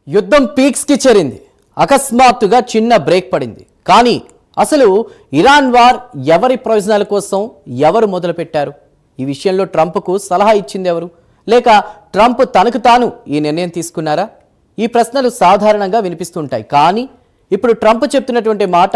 యుద్ధం పీక్స్కి చేరింది. అకస్మాత్తుగా చిన్న బ్రేక్ పడింది. కానీ అసలు ఇరాన్ వార్ ఎవరి ప్రయోజనాల కోసం ఎవరు మొదలుపెట్టారు? ఈ విషయంలో ట్రంప్కు సలహా ఇచ్చింది ఎవరు? లేక ట్రంప్ తనకు తాను ఈ నిర్ణయం తీసుకున్నారా? ఈ ప్రశ్నలు సాధారణంగా వినిపిస్తుంటాయి. కానీ ఇప్పుడు ట్రంప్ చెప్తున్నటువంటి మాట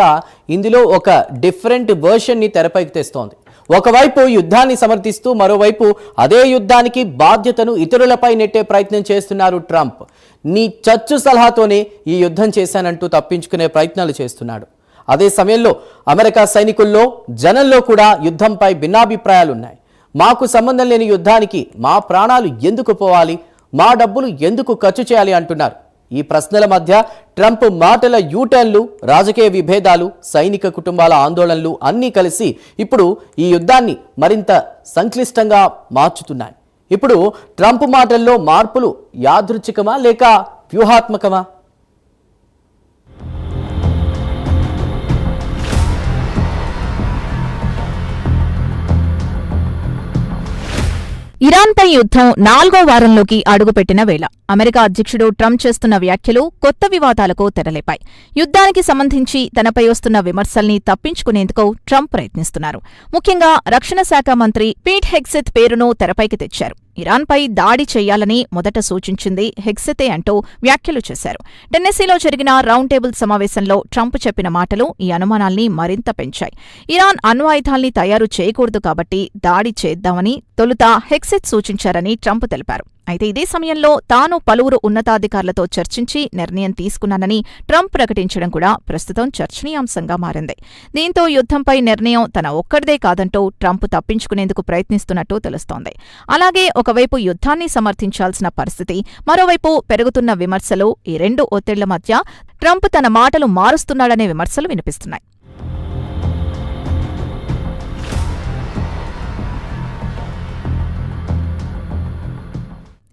ఇందులో ఒక డిఫరెంట్ వర్షన్ని తెరపైకి తెస్తోంది. ఒకవైపు యుద్ధాన్ని సమర్థిస్తూ మరోవైపు అదే యుద్ధానికి బాధ్యతను ఇతరులపై నెట్టే ప్రయత్నం చేస్తున్నారు ట్రంప్. నీ చచ్చు సలహాతోనే ఈ యుద్ధం చేశానంటూ తప్పించుకునే ప్రయత్నాలు చేస్తున్నాడు. అదే సమయంలో అమెరికా సైనికుల్లో జనంలో కూడా యుద్ధంపై భిన్నాభిప్రాయాలున్నాయి. మాకు సంబంధం లేని యుద్ధానికి మా ప్రాణాలు ఎందుకు పోవాలి, మా డబ్బులు ఎందుకు ఖర్చు చేయాలి అంటున్నారు. ఈ ప్రశ్నల మధ్య ట్రంప్ మాటల యూటర్న్లు, రాజకీయ విభేదాలు, సైనిక కుటుంబాల ఆందోళనలు అన్నీ కలిసి ఇప్పుడు ఈ యుద్ధాన్ని మరింత సంక్లిష్టంగా మార్చుతున్నాయి. ఇప్పుడు ట్రంప్ మాటల్లో మార్పులు యాదృచ్ఛికమా లేక వ్యూహాత్మకమా? ఇరాన్పై యుద్ధం 4వ వారంలోకి అడుగుపెట్టిన వేళ అమెరికా అధ్యక్షుడు ట్రంప్ చేస్తున్న వ్యాఖ్యలు కొత్త వివాదాలకు తెరలేపాయి. యుద్ధానికి సంబంధించి తనపై వస్తున్న విమర్శల్ని తప్పించుకునేందుకు ట్రంప్ ప్రయత్నిస్తున్నారు. ముఖ్యంగా రక్షణ శాఖ మంత్రి పీట్ హెగ్సెత్ పేరును తెరపైకి తెచ్చారు. ఇరాన్పై దాడి చేయాలని మొదట సూచించింది హెగ్సెతే అంటూ వ్యాఖ్యలు చేశారు. టెన్నెసీలో జరిగిన రౌండ్ టేబుల్ సమావేశంలో ట్రంప్ చెప్పిన మాటలు ఈ అనుమానాల్ని మరింత పెంచాయి. ఇరాన్ అణ్వాయుధాల్ని తయారు చేయకూడదు కాబట్టి దాడి చేద్దామని తొలుత హెగ్సెత్ సూచించారని ట్రంప్ తెలిపారు. అయితే ఇదే సమయంలో తాను పలువురు ఉన్నతాధికారులతో చర్చించి నిర్ణయం తీసుకున్నానని ట్రంప్ ప్రకటించడం కూడా ప్రస్తుతం చర్చనీయాంశంగా మారింది. దీంతో యుద్ధంపై నిర్ణయం తన ఒక్కడిదే కాదంటూ ట్రంప్ తప్పించుకునేందుకు ప్రయత్నిస్తున్నట్టు తెలుస్తోంది. అలాగే ఒకవైపు యుద్ధాన్ని సమర్థించాల్సిన పరిస్థితి, మరోవైపు పెరుగుతున్న విమర్శలు, ఈ రెండు ఒత్తిళ్ల మధ్య ట్రంప్ తన మాటలు మారుస్తున్నాడనే విమర్శలు వినిపిస్తున్నాయి.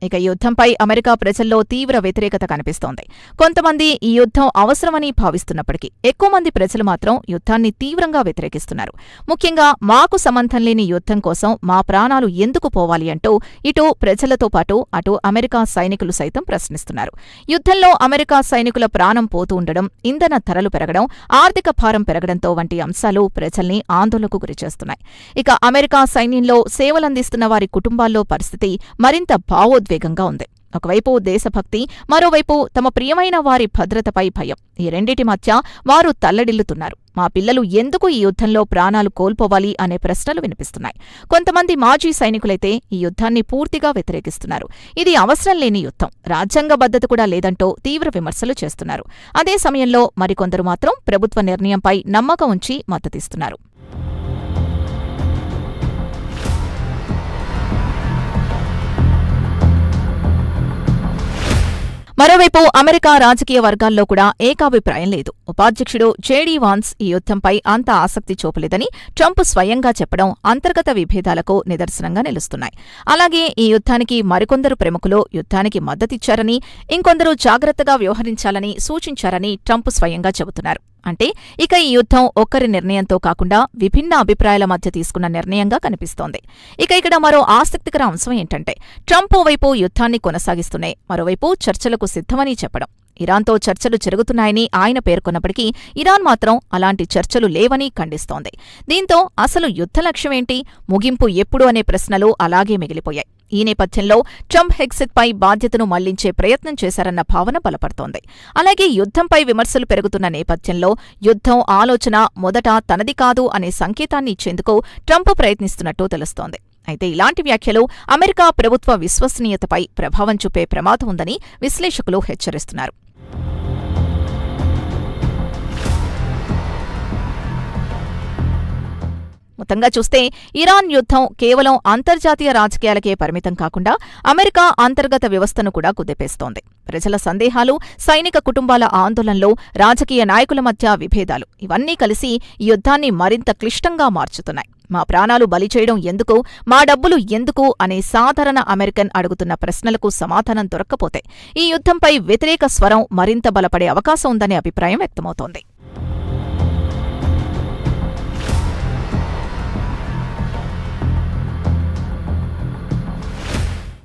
ఇక యుద్ధంపై అమెరికా ప్రజల్లో తీవ్ర వ్యతిరేకత కనిపిస్తోంది. కొంతమంది ఈ యుద్ధం అవసరమని భావిస్తున్నప్పటికీ ఎక్కువ మంది ప్రజలు మాత్రం యుద్ధాన్ని తీవ్రంగా వ్యతిరేకిస్తున్నారు. ముఖ్యంగా మాకు సంబంధం లేని యుద్ధం కోసం మా ప్రాణాలు ఎందుకు పోవాలి అంటూ ఇటు ప్రజలతో పాటు అటు అమెరికా సైనికులు సైతం ప్రశ్నిస్తున్నారు. యుద్ధంలో అమెరికా సైనికుల ప్రాణం పోతూ ఉండడం, ఇంధన ధరలు పెరగడం, ఆర్థిక భారం పెరగడంతో వంటి అంశాలు ప్రజల్ని ఆందోళనకు గురిచేస్తున్నాయి. ఇక అమెరికా సైన్యంలో సేవలందిస్తున్న వారి కుటుంబాల్లో పరిస్థితి మరింత భావోద్వేగంగా ఉంది. ఒకవైపు దేశభక్తి, మరోవైపు తమ ప్రియమైన వారి భద్రతపై భయం. ఈ రెండిటి మధ్య వారు తల్లడిల్లుతున్నారు. మా పిల్లలు ఎందుకు ఈ యుద్ధంలో ప్రాణాలు కోల్పోవాలి అనే ప్రశ్నలు వినిపిస్తున్నాయి. కొంతమంది మాజీ సైనికులైతే ఈ యుద్ధాన్ని పూర్తిగా వ్యతిరేకిస్తున్నారు. ఇది అవసరం లేని యుద్ధం, రాజ్యాంగబద్ధత కూడా లేదంటూ తీవ్ర విమర్శలు చేస్తున్నారు. అదే సమయంలో మరికొందరు మాత్రం ప్రభుత్వ నిర్ణయంపై నమ్మకం ఉంచి మద్దతిస్తున్నారు. మరోవైపు అమెరికా రాజకీయ వర్గాల్లో కూడా ఏకాభిప్రాయం లేదు. ఉపాధ్యక్షుడు జేడీ వాన్స్ ఈ యుద్ధంపై అంత ఆసక్తి చూపలేదని ట్రంప్ స్వయంగా చెప్పడం అంతర్గత విభేదాలకు నిదర్శనంగా నిలుస్తున్నాయి. అలాగే ఈ యుద్ధానికి మరికొందరు ప్రముఖులు యుద్ధానికి మద్దతిచ్చారని, ఇంకొందరు జాగ్రత్తగా వ్యవహరించాలని సూచించారని ట్రంప్ స్వయంగా చెబుతున్నారు. అంటే ఇక ఈ యుద్ధం ఒక్కరి నిర్ణయంతో కాకుండా విభిన్న అభిప్రాయాల మధ్య తీసుకున్న నిర్ణయంగా కనిపిస్తోంది. ఇక్కడ మరో ఆసక్తికర అంశం ఏంటంటే ట్రంప్ ఓవైపు యుద్ధాన్ని కొనసాగిస్తూనే మరోవైపు చర్చలకు సిద్ధమని చెప్పడం. ఇరాన్తో చర్చలు జరుగుతున్నాయని ఆయన పేర్కొన్నప్పటికీ ఇరాన్ మాత్రం అలాంటి చర్చలు లేవని ఖండిస్తోంది. దీంతో అసలు యుద్ధ లక్ష్యమేంటి, ముగింపు ఎప్పుడు అనే ప్రశ్నలు అలాగే మిగిలిపోయాయి. ఈ నేపథ్యంలో ట్రంప్ హెగ్సెత్పై బాధ్యతను మళ్లించే ప్రయత్నం చేశారన్న భావన బలపడుతోంది. అలాగే యుద్ధంపై విమర్శలు పెరుగుతున్న నేపథ్యంలో యుద్ధం ఆలోచన మొదట తనది కాదు అనే సంకేతాన్ని ఇచ్చేందుకు ట్రంప్ ప్రయత్నిస్తున్నట్టు తెలుస్తోంది. అయితే ఇలాంటి వ్యాఖ్యలు అమెరికా ప్రభుత్వ విశ్వసనీయతపై ప్రభావం చూపే ప్రమాదం ఉందని విశ్లేషకులు హెచ్చరిస్తున్నారు. మొత్తంగా చూస్తే ఇరాన్ యుద్ధం కేవలం అంతర్జాతీయ రాజకీయాలకే పరిమితం కాకుండా అమెరికా అంతర్గత వ్యవస్థను కూడా కుదిపేస్తోంది. ప్రజల సందేహాలు, సైనిక కుటుంబాల ఆందోళనలు, రాజకీయ నాయకుల మధ్య విభేదాలు ఇవన్నీ కలిసి ఈ యుద్ధాన్ని మరింత క్లిష్టంగా మార్చుతున్నాయి. మా ప్రాణాలు బలి చేయడం ఎందుకు, మా డబ్బులు ఎందుకు అనే సాధారణ అమెరికన్ అడుగుతున్న ప్రశ్నలకు సమాధానం దొరక్కపోతే ఈ యుద్ధంపై వ్యతిరేక స్వరం మరింత బలపడే అవకాశం ఉందనే అభిప్రాయం వ్యక్తమవుతోంది.